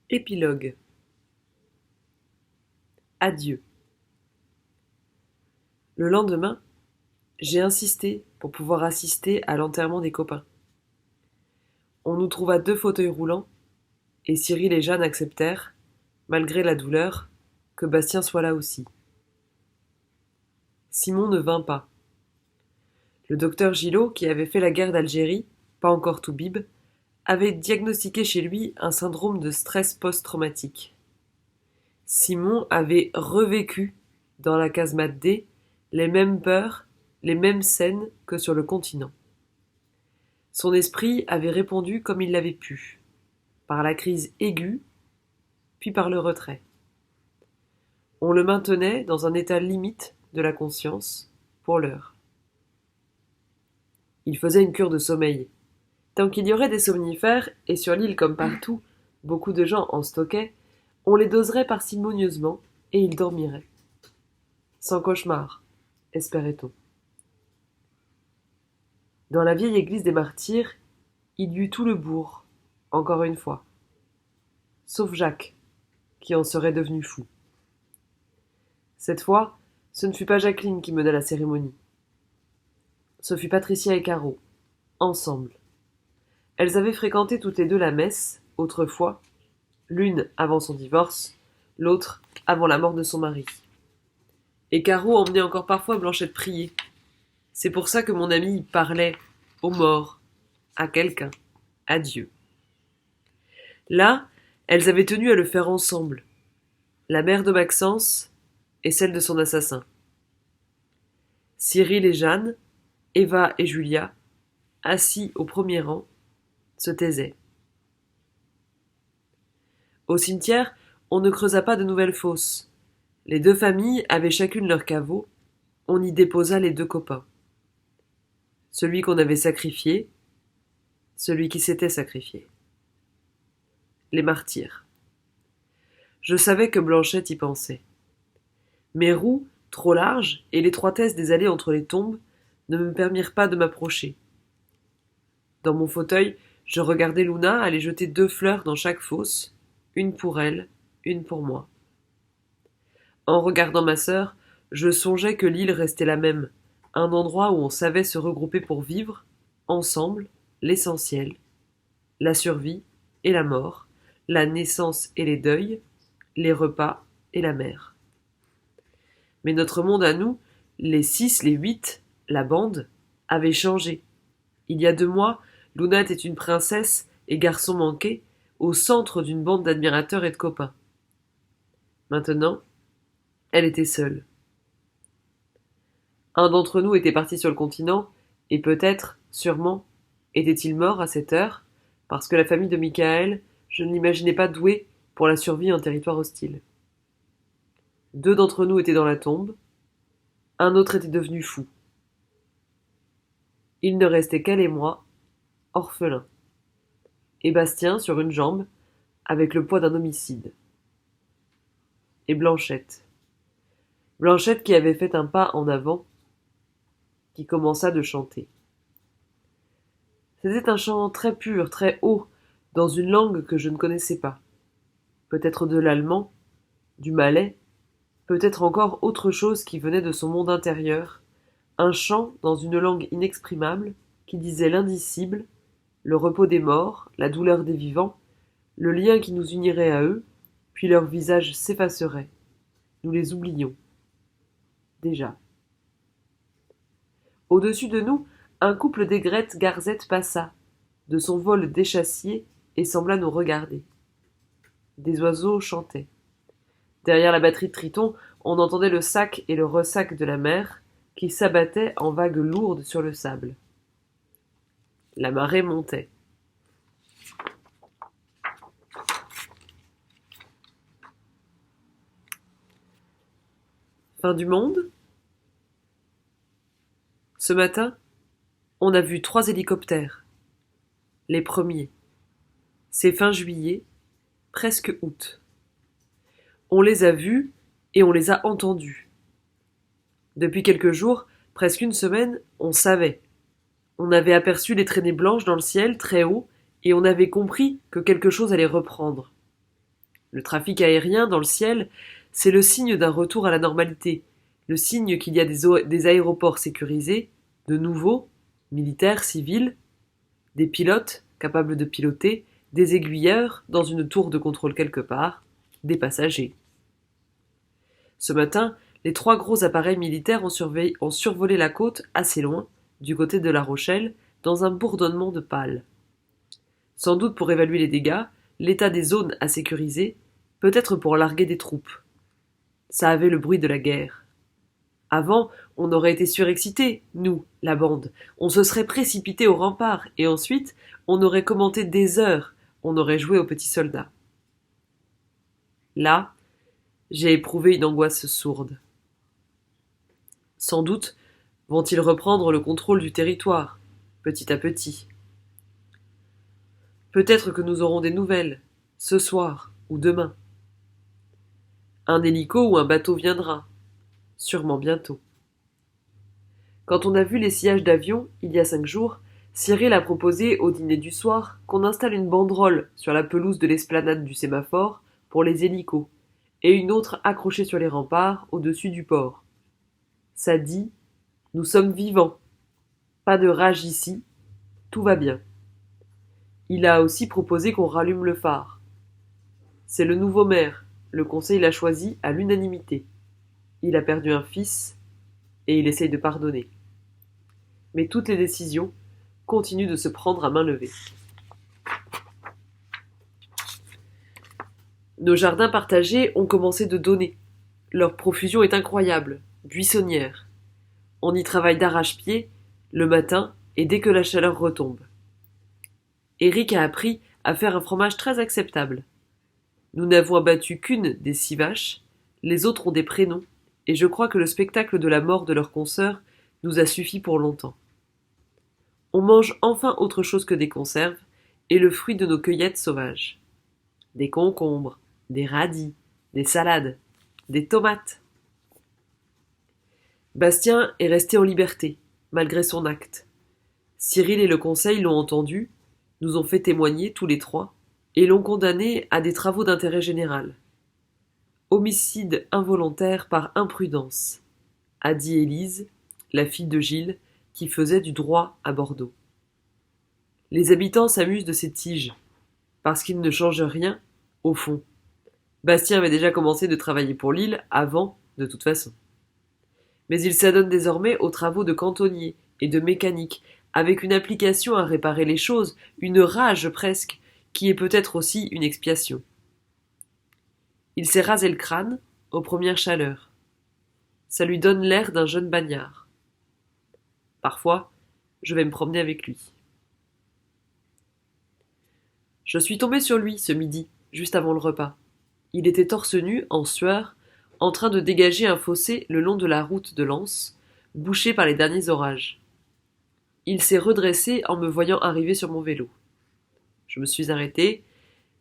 Épilogue. Adieu. Le lendemain, j'ai insisté pour pouvoir assister à l'enterrement des copains. On nous trouva 2 fauteuils roulants, et Cyril et Jeanne acceptèrent, malgré la douleur, que Bastien soit là aussi. Simon ne vint pas. Le docteur Gillot, qui avait fait la guerre d'Algérie, pas encore tout bib, avait diagnostiqué chez lui un syndrome de stress post-traumatique. Simon avait revécu, dans la casemate D, les mêmes peurs, les mêmes scènes que sur le continent. Son esprit avait répondu comme il l'avait pu, par la crise aiguë, puis par le retrait. On le maintenait dans un état limite de la conscience, pour l'heure. Il faisait une cure de sommeil. Tant qu'il y aurait des somnifères, et sur l'île comme partout, beaucoup de gens en stockaient, on les doserait parcimonieusement, et il dormirait. Sans cauchemar, espérait-on. Dans la vieille église des martyrs, il y eut tout le bourg, encore une fois. Sauf Jacques, qui en serait devenu fou. Cette fois, ce ne fut pas Jacqueline qui mena la cérémonie. Ce fut Patricia et Caro, ensemble. Elles avaient fréquenté toutes les deux la messe, autrefois, l'une avant son divorce, l'autre avant la mort de son mari. Et Caro emmenait encore parfois Blanchette prier. C'est pour ça que mon ami parlait aux morts, à quelqu'un, à Dieu. Là, elles avaient tenu à le faire ensemble, la mère de Maxence et celle de son assassin. Cyril et Jeanne, Eva et Julia, assis au premier rang, se taisaient. Au cimetière, on ne creusa pas de nouvelles fosses. Les 2 familles avaient chacune leur caveau. On y déposa les 2 copains. Celui qu'on avait sacrifié, celui qui s'était sacrifié. Les martyrs. Je savais que Blanchette y pensait. Mes roues, trop larges, et l'étroitesse des allées entre les tombes ne me permirent pas de m'approcher. Dans mon fauteuil, je regardais Luna aller jeter 2 fleurs dans chaque fosse, une pour elle, une pour moi. En regardant ma sœur, je songeais que l'île restait la même, un endroit où on savait se regrouper pour vivre, ensemble, l'essentiel, la survie et la mort, la naissance et les deuils, les repas et la mer. Mais notre monde à nous, les 6, les 8, la bande, avait changé. Il y a 2 mois, Luna était une princesse et garçon manqué, au centre d'une bande d'admirateurs et de copains. Maintenant, elle était seule. Un d'entre nous était parti sur le continent, et peut-être, sûrement, était-il mort à cette heure, parce que la famille de Michael, je ne l'imaginais pas douée pour la survie en territoire hostile. 2 d'entre nous étaient dans la tombe, un autre était devenu fou. Il ne restait qu'elle et moi, orphelins, et Bastien sur une jambe, avec le poids d'un homicide. Et Blanchette. Blanchette qui avait fait un pas en avant, qui commença de chanter. C'était un chant très pur, très haut, dans une langue que je ne connaissais pas. Peut-être de l'allemand, du malais, peut-être encore autre chose qui venait de son monde intérieur, un chant dans une langue inexprimable qui disait l'indicible, le repos des morts, la douleur des vivants, le lien qui nous unirait à eux, puis leurs visages s'effaceraient. Nous les oublions. Déjà. Au-dessus de nous, un couple d'aigrettes garzettes passa, de son vol d'échassier, et sembla nous regarder. Des oiseaux chantaient. Derrière la batterie de tritons, on entendait le sac et le ressac de la mer, qui s'abattaient en vagues lourdes sur le sable. La marée montait. Fin du monde? Ce matin, on a vu 3 hélicoptères. Les premiers. C'est fin juillet, presque août. On les a vus et on les a entendus. Depuis quelques jours, presque une semaine, on savait. On avait aperçu les traînées blanches dans le ciel, très haut, et on avait compris que quelque chose allait reprendre. Le trafic aérien dans le ciel, c'est le signe d'un retour à la normalité, le signe qu'il y a des aéroports sécurisés, de nouveaux, militaires, civils, des pilotes capables de piloter, des aiguilleurs dans une tour de contrôle quelque part, des passagers. Ce matin, les 3 gros appareils militaires ont survolé la côte assez loin, du côté de La Rochelle, dans un bourdonnement de pales. Sans doute pour évaluer les dégâts, l'état des zones à sécuriser, peut-être pour larguer des troupes. Ça avait le bruit de la guerre. Avant, on aurait été surexcités, nous, la bande. On se serait précipité au rempart, et ensuite, on aurait commenté des heures, on aurait joué aux petits soldats. Là, j'ai éprouvé une angoisse sourde. Sans doute vont-ils reprendre le contrôle du territoire, petit à petit. Peut-être que nous aurons des nouvelles, ce soir ou demain. Un hélico ou un bateau viendra, sûrement bientôt. Quand on a vu les sillages d'avions, il y a 5 jours, Cyril a proposé au dîner du soir qu'on installe une banderole sur la pelouse de l'esplanade du sémaphore pour les hélicos, et une autre accrochée sur les remparts au-dessus du port. Ça dit « Nous sommes vivants. Pas de rage ici. Tout va bien. » Il a aussi proposé qu'on rallume le phare. C'est le nouveau maire. Le conseil l'a choisi à l'unanimité. Il a perdu un fils et il essaye de pardonner. Mais toutes les décisions continuent de se prendre à main levée. Nos jardins partagés ont commencé de donner. Leur profusion est incroyable, buissonnière. On y travaille d'arrache-pied, le matin et dès que la chaleur retombe. Eric a appris à faire un fromage très acceptable. Nous n'avons abattu qu'une des 6 vaches, les autres ont des prénoms, et je crois que le spectacle de la mort de leur consoeur nous a suffi pour longtemps. On mange enfin autre chose que des conserves, et le fruit de nos cueillettes sauvages. Des concombres, des radis, des salades, des tomates. Bastien est resté en liberté, malgré son acte. Cyril et le conseil l'ont entendu, nous ont fait témoigner tous les 3, et l'ont condamné à des travaux d'intérêt général. Homicide involontaire par imprudence, a dit Élise, la fille de Gilles, qui faisait du droit à Bordeaux. Les habitants s'amusent de ces tiges, parce qu'ils ne changent rien, au fond. Bastien avait déjà commencé de travailler pour l'île avant, de toute façon. Mais il s'adonne désormais aux travaux de cantonnier et de mécanique, avec une application à réparer les choses, une rage presque, qui est peut-être aussi une expiation. Il s'est rasé le crâne aux premières chaleurs. Ça lui donne l'air d'un jeune bagnard. Parfois, je vais me promener avec lui. Je suis tombé sur lui ce midi, juste avant le repas. Il était torse nu, en sueur, en train de dégager un fossé le long de la route de Lens, bouché par les derniers orages. Il s'est redressé en me voyant arriver sur mon vélo. Je me suis arrêté,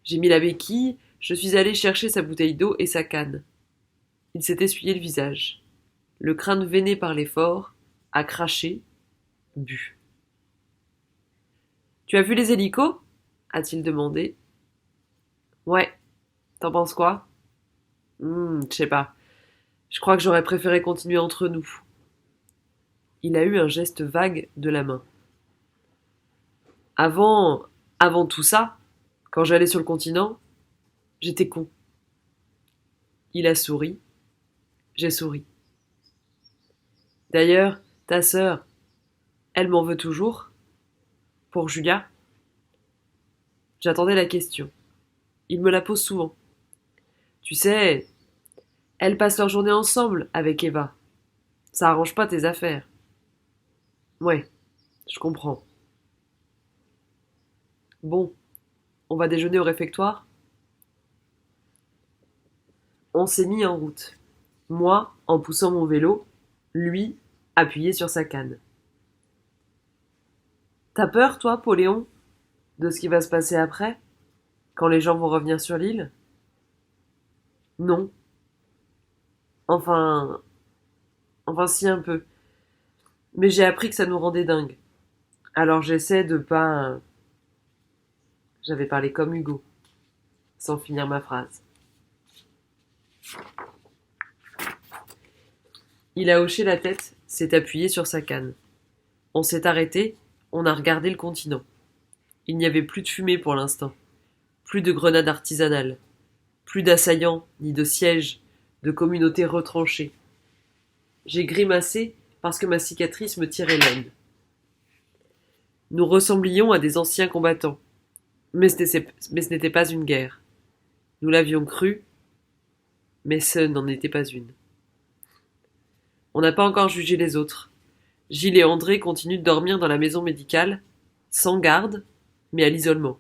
j'ai mis la béquille, je suis allé chercher sa bouteille d'eau et sa canne. Il s'est essuyé le visage. Le crâne veiné par l'effort, a craché, bu. « Tu as vu les hélicos ?» a-t-il demandé. « Ouais. T'en penses quoi ?»« Je sais pas. Je crois que j'aurais préféré continuer entre nous. » Il a eu un geste vague de la main. Avant tout ça, quand j'allais sur le continent, j'étais con. Il a souri. J'ai souri. D'ailleurs, ta sœur, elle m'en veut toujours? Pour Julia? J'attendais la question. Il me la pose souvent. Tu sais, elles passent leur journée ensemble avec Eva. Ça arrange pas tes affaires. Ouais, je comprends. Bon, on va déjeuner au réfectoire? On s'est mis en route. Moi, en poussant mon vélo, lui, appuyé sur sa canne. T'as peur, toi, Poléon, de ce qui va se passer après, quand les gens vont revenir sur l'île? Non. Enfin si un peu. Mais j'ai appris que ça nous rendait dingues. Alors j'essaie de pas... J'avais parlé comme Hugo, sans finir ma phrase. Il a hoché la tête, s'est appuyé sur sa canne. On s'est arrêté, on a regardé le continent. Il n'y avait plus de fumée pour l'instant, plus de grenades artisanales, plus d'assaillants, ni de sièges, de communautés retranchées. J'ai grimacé parce que ma cicatrice me tirait l'aine. Nous ressemblions à des anciens combattants, mais ce n'était pas une guerre. Nous l'avions cru, mais ce n'en était pas une. On n'a pas encore jugé les autres. Gilles et André continuent de dormir dans la maison médicale, sans garde, mais à l'isolement.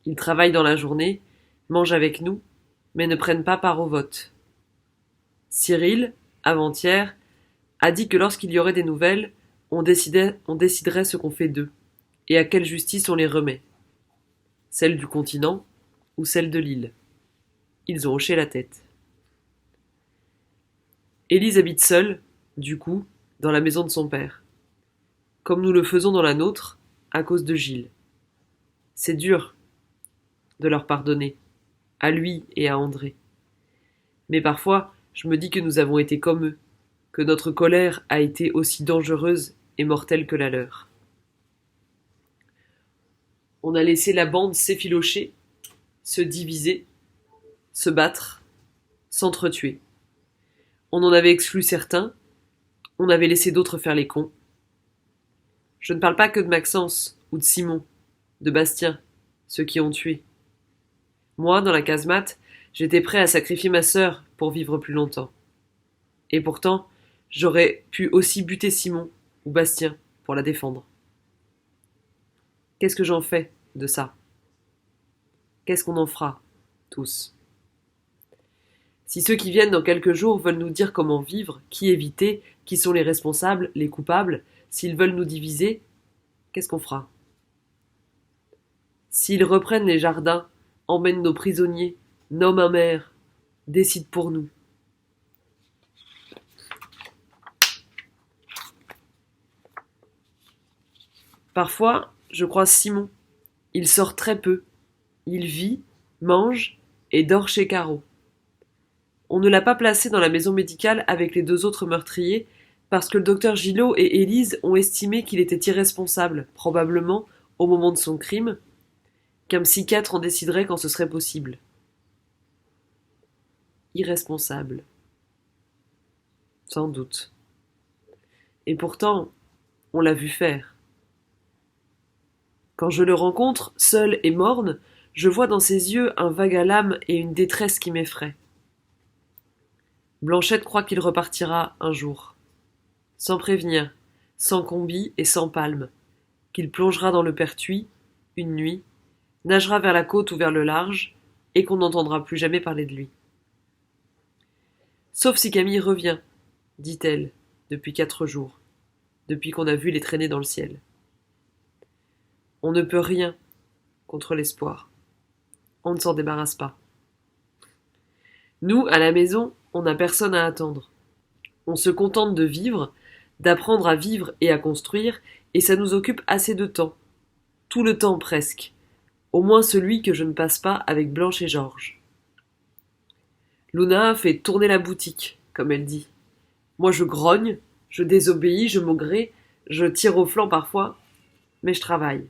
Ils travaillent dans la journée, mangent avec nous, mais ne prennent pas part au vote. Cyril, avant-hier, a dit que lorsqu'il y aurait des nouvelles, on déciderait ce qu'on fait d'eux, et à quelle justice on les remet. Celle du continent ou celle de l'île. Ils ont hoché la tête. Élise habite seule, du coup, dans la maison de son père. Comme nous le faisons dans la nôtre, à cause de Gilles. C'est dur de leur pardonner, à lui et à André. Mais parfois, je me dis que nous avons été comme eux, que notre colère a été aussi dangereuse et mortelle que la leur. On a laissé la bande s'effilocher, se diviser, se battre, s'entretuer. On en avait exclu certains, on avait laissé d'autres faire les cons. Je ne parle pas que de Maxence ou de Simon, de Bastien, ceux qui ont tué. Moi, dans la casemate, j'étais prêt à sacrifier ma sœur pour vivre plus longtemps. Et pourtant, j'aurais pu aussi buter Simon ou Bastien pour la défendre. Qu'est-ce que j'en fais de ça? Qu'est-ce qu'on en fera, tous? Si ceux qui viennent dans quelques jours veulent nous dire comment vivre, qui éviter, qui sont les responsables, les coupables, s'ils veulent nous diviser, qu'est-ce qu'on fera? S'ils reprennent les jardins, emmènent nos prisonniers, nomment un maire, décident pour nous. Parfois, je croise Simon. Il sort très peu. Il vit, mange et dort chez Caro. On ne l'a pas placé dans la maison médicale avec les deux autres meurtriers parce que le docteur Gillot et Élise ont estimé qu'il était irresponsable, probablement, au moment de son crime, qu'un psychiatre en déciderait quand ce serait possible. Irresponsable. Sans doute. Et pourtant, on l'a vu faire. Quand je le rencontre, seul et morne, je vois dans ses yeux un vague à l'âme et une détresse qui m'effraient. Blanchette croit qu'il repartira un jour, sans prévenir, sans combi et sans palme, qu'il plongera dans le Pertuis, une nuit, nagera vers la côte ou vers le large, et qu'on n'entendra plus jamais parler de lui. Sauf si Camille revient, dit-elle, depuis 4 jours, depuis qu'on a vu les traîner dans le ciel. On ne peut rien contre l'espoir. On ne s'en débarrasse pas. Nous, à la maison, on n'a personne à attendre. On se contente de vivre, d'apprendre à vivre et à construire, et ça nous occupe assez de temps. Tout le temps presque. Au moins celui que je ne passe pas avec Blanche et Georges. Luna fait tourner la boutique, comme elle dit. Moi je grogne, je désobéis, je maugrée, je tire au flanc parfois, mais je travaille.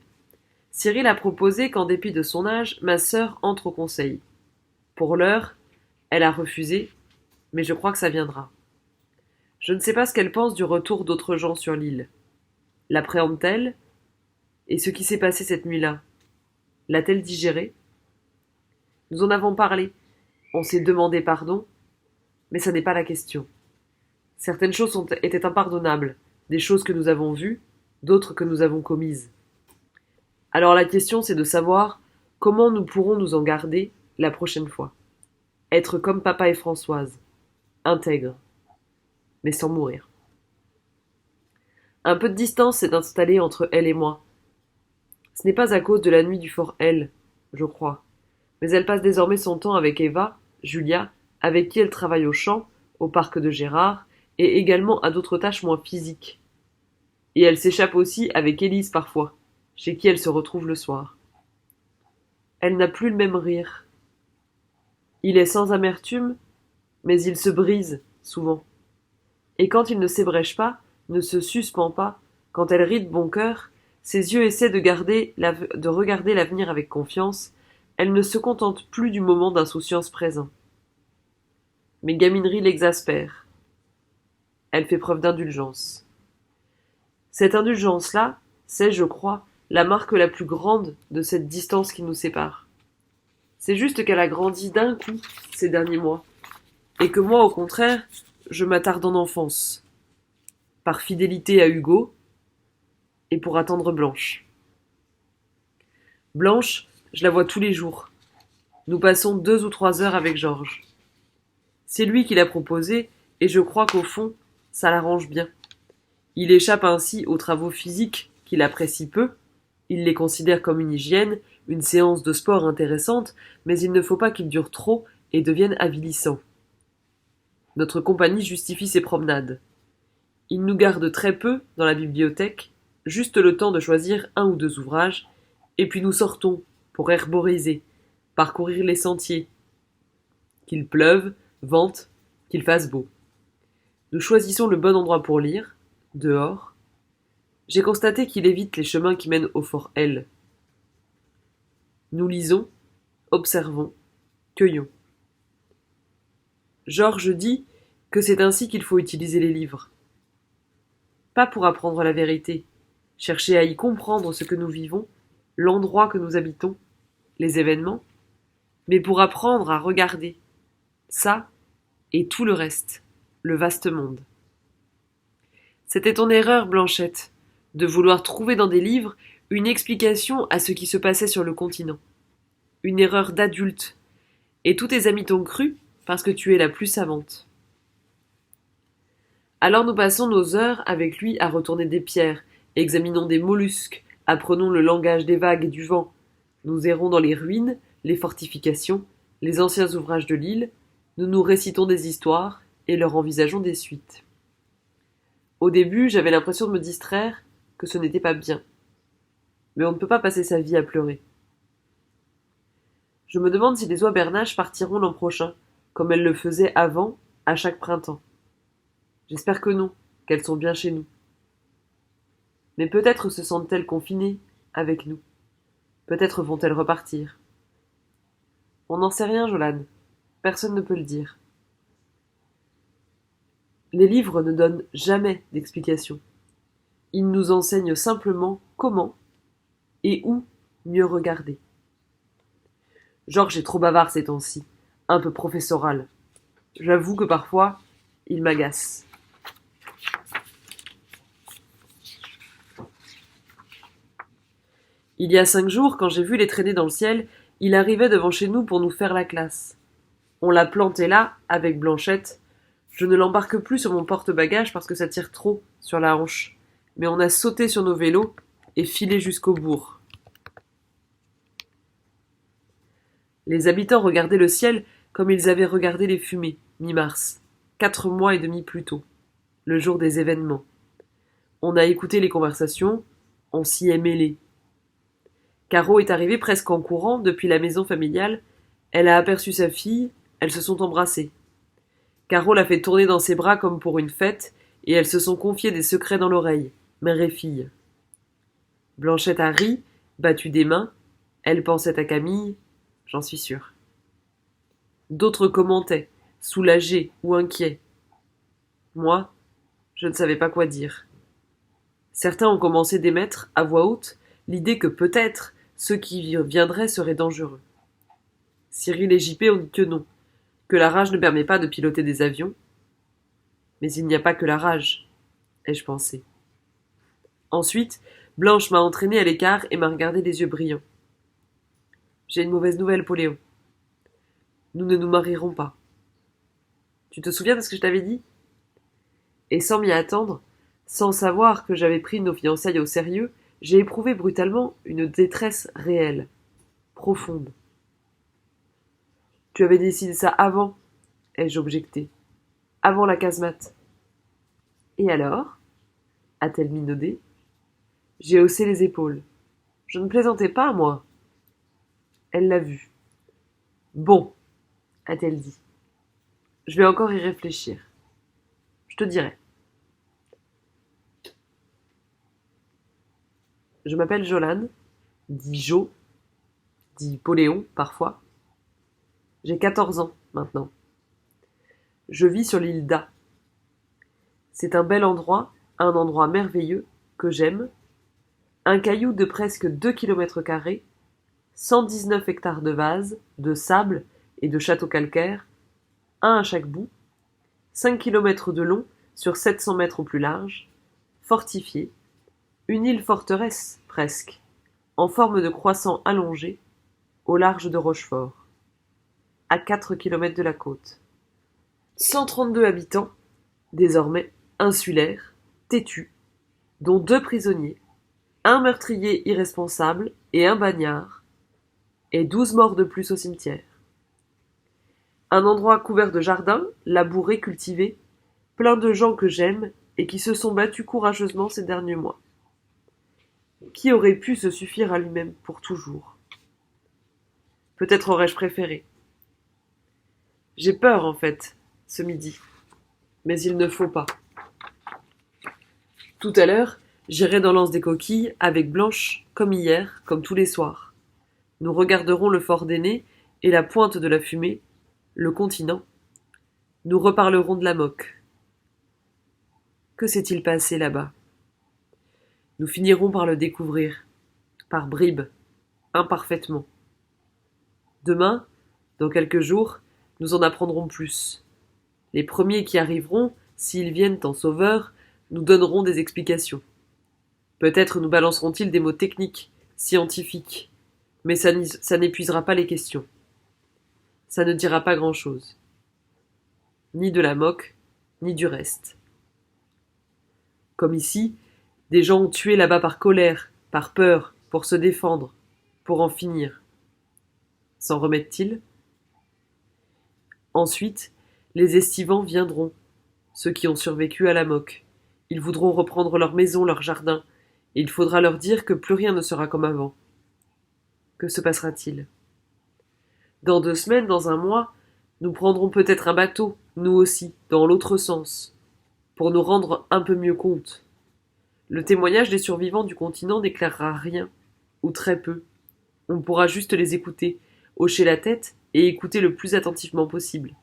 Cyril a proposé qu'en dépit de son âge, ma sœur entre au conseil. Pour l'heure, elle a refusé, mais je crois que ça viendra. Je ne sais pas ce qu'elle pense du retour d'autres gens sur l'île. L'appréhende-t-elle? Et ce qui s'est passé cette nuit-là, l'a-t-elle digéré? Nous en avons parlé. On s'est demandé pardon, mais ça n'est pas la question. Certaines choses étaient impardonnables, des choses que nous avons vues, d'autres que nous avons commises. Alors la question c'est de savoir comment nous pourrons nous en garder la prochaine fois. Être comme papa et Françoise, intègre, mais sans mourir. Un peu de distance s'est installée entre elle et moi. Ce n'est pas à cause de la nuit du fort L, je crois, mais elle passe désormais son temps avec Eva, Julia, avec qui elle travaille au champ, au parc de Gérard, et également à d'autres tâches moins physiques. Et elle s'échappe aussi avec Élise parfois, chez qui elle se retrouve le soir. Elle n'a plus le même rire. Il est sans amertume, Mais il se brise, souvent. Et quand il ne s'ébrèche pas, ne se suspend pas, quand elle rit de bon cœur, ses yeux essaient de regarder l'avenir avec confiance, elle ne se contente plus du moment d'insouciance présent. Mes gamineries l'exaspèrent. Elle fait preuve d'indulgence. Cette indulgence-là, c'est, je crois, la marque la plus grande de cette distance qui nous sépare. C'est juste qu'elle a grandi d'un coup ces derniers mois, et que moi, au contraire, je m'attarde en enfance, par fidélité à Hugo, et pour attendre Blanche. Blanche, je la vois tous les jours. Nous passons 2 ou 3 heures avec Georges. C'est lui qui l'a proposé, et je crois qu'au fond, ça l'arrange bien. Il échappe ainsi aux travaux physiques qu'il apprécie peu, il les considère comme une hygiène, une séance de sport intéressante, mais il ne faut pas qu'ils durent trop et deviennent avilissants. Notre compagnie justifie ses promenades. Il nous garde très peu dans la bibliothèque, juste le temps de choisir 1 ou 2 ouvrages, et puis nous sortons pour herboriser, parcourir les sentiers. Qu'il pleuve, vente, qu'il fasse beau. Nous choisissons le bon endroit pour lire, dehors. J'ai constaté qu'il évite les chemins qui mènent au fort L. Nous lisons, observons, cueillons. Georges dit que c'est ainsi qu'il faut utiliser les livres. Pas pour apprendre la vérité, chercher à y comprendre ce que nous vivons, l'endroit que nous habitons, les événements, mais pour apprendre à regarder ça et tout le reste, le vaste monde. C'était ton erreur, Blanchette, de vouloir trouver dans des livres une explication à ce qui se passait sur le continent. Une erreur d'adulte. Et tous tes amis t'ont cru parce que tu es la plus savante. Alors nous passons nos heures avec lui à retourner des pierres, examinons des mollusques, apprenons le langage des vagues et du vent. Nous errons dans les ruines, les fortifications, les anciens ouvrages de l'île, nous nous récitons des histoires et leur envisageons des suites. Au début, j'avais l'impression de me distraire, que ce n'était pas bien. Mais on ne peut pas passer sa vie à pleurer. Je me demande si les oies bernaches partiront l'an prochain, comme elles le faisaient avant, à chaque printemps. J'espère que non, qu'elles sont bien chez nous. Mais peut-être se sentent-elles confinées, avec nous. Peut-être vont-elles repartir. On n'en sait rien, Jolane. Personne ne peut le dire. Les livres ne donnent jamais d'explication. Ils nous enseignent simplement comment et où mieux regarder. Georges est trop bavard ces temps-ci, un peu professoral. J'avoue que parfois, il m'agace. Il y a 5 jours, quand j'ai vu les traîner dans le ciel, il arrivait devant chez nous pour nous faire la classe. On l'a planté là, avec Blanchette. Je ne l'embarque plus sur mon porte-bagages parce que ça tire trop sur la hanche. Mais on a sauté sur nos vélos et filé jusqu'au bourg. Les habitants regardaient le ciel comme ils avaient regardé les fumées, mi-mars, 4 mois et demi plus tôt, le jour des événements. On a écouté les conversations, on s'y est mêlé. Caro est arrivée presque en courant depuis la maison familiale. Elle a aperçu sa fille, elles se sont embrassées. Caro l'a fait tourner dans ses bras comme pour une fête, et elles se sont confiées des secrets dans l'oreille, mère et fille. Blanchette a ri, battu des mains. Elle pensait à Camille, j'en suis sûre. D'autres commentaient, soulagés ou inquiets. Moi, je ne savais pas quoi dire. Certains ont commencé d'émettre, à voix haute, l'idée que peut-être ceux qui viendraient seraient dangereux. Cyril et JP ont dit que non, que la rage ne permet pas de piloter des avions. Mais il n'y a pas que la rage, ai-je pensé. Ensuite, Blanche m'a entraîné à l'écart et m'a regardé les yeux brillants. J'ai une mauvaise nouvelle, Poléon. Nous ne nous marierons pas. Tu te souviens de ce que je t'avais dit? Et sans m'y attendre, sans savoir que j'avais pris nos fiançailles au sérieux, j'ai éprouvé brutalement une détresse réelle, profonde. Tu avais décidé ça avant, ai-je objecté. Avant la casemate. Et alors? A-t-elle minaudé? J'ai haussé les épaules. Je ne plaisantais pas, moi. Elle l'a vu. Bon, a-t-elle dit. Je vais encore y réfléchir. Je te dirai. Je m'appelle Jolane, dit Jo, dit Poléon parfois. J'ai 14 ans maintenant. Je vis sur l'île d'A. C'est un bel endroit, un endroit merveilleux que j'aime. Un caillou de presque 2 km², 119 hectares de vases, de sable et de châteaux calcaires, un à chaque bout, 5 kilomètres de long sur 700 mètres au plus large, fortifié, une île forteresse presque, en forme de croissant allongé, au large de Rochefort, à 4 kilomètres de la côte. 132 habitants, désormais insulaires, têtus, dont 2 prisonniers, un meurtrier irresponsable et un bagnard, et 12 morts de plus au cimetière. Un endroit couvert de jardins, labourés, cultivés, plein de gens que j'aime et qui se sont battus courageusement ces derniers mois. Qui aurait pu se suffire à lui-même pour toujours? Peut-être aurais-je préféré. J'ai peur, en fait, ce midi. Mais il ne faut pas. Tout à l'heure, j'irai dans l'anse des coquilles avec Blanche, comme hier, comme tous les soirs. Nous regarderons le fort d'Aîné et la pointe de la fumée, le continent. Nous reparlerons de la moque. Que s'est-il passé là-bas? Nous finirons par le découvrir, par bribes, imparfaitement. Demain, dans quelques jours, nous en apprendrons plus. Les premiers qui arriveront, s'ils viennent en sauveurs, nous donneront des explications. Peut-être nous balanceront-ils des mots techniques, scientifiques, mais ça n'épuisera pas les questions. Ça ne dira pas grand-chose. Ni de la moque, ni du reste. Comme ici, des gens ont tué là-bas par colère, par peur, pour se défendre, pour en finir. S'en remettent-ils? Ensuite, les estivants viendront, ceux qui ont survécu à la moque. Ils voudront reprendre leur maison, leur jardin, et il faudra leur dire que plus rien ne sera comme avant. Que se passera-t-il? Dans 2 semaines, dans un mois, nous prendrons peut-être un bateau, nous aussi, dans l'autre sens, pour nous rendre un peu mieux compte. Le témoignage des survivants du continent n'éclairera rien, ou très peu. On pourra juste les écouter, hocher la tête et écouter le plus attentivement possible.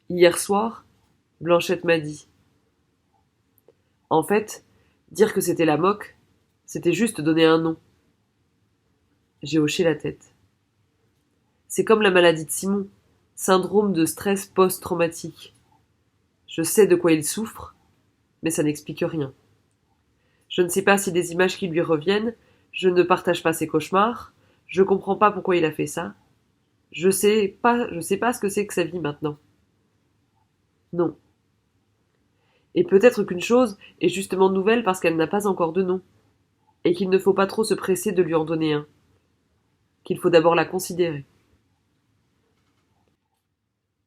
Hier soir, Blanchette m'a dit. En fait, dire que c'était la moque, c'était juste donner un nom. J'ai hoché la tête. C'est comme la maladie de Simon, syndrome de stress post-traumatique. Je sais de quoi il souffre, mais ça n'explique rien. Je ne sais pas si des images qui lui reviennent, je ne partage pas ses cauchemars, je comprends pas pourquoi il a fait ça. Je sais pas ce que c'est que sa vie maintenant. Non. Et peut-être qu'une chose est justement nouvelle parce qu'elle n'a pas encore de nom, et qu'il ne faut pas trop se presser de lui en donner un, qu'il faut d'abord la considérer.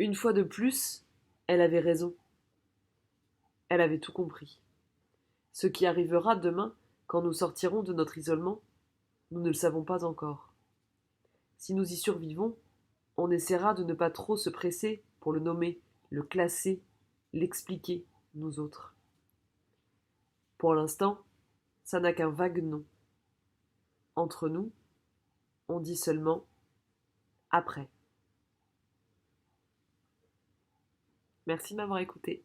Une fois de plus, elle avait raison. Elle avait tout compris. Ce qui arrivera demain, quand nous sortirons de notre isolement, nous ne le savons pas encore. Si nous y survivons, on essaiera de ne pas trop se presser pour le nommer, le classer, l'expliquer, nous autres. Pour l'instant, ça n'a qu'un vague nom. Entre nous, on dit seulement après. Merci de m'avoir écouté.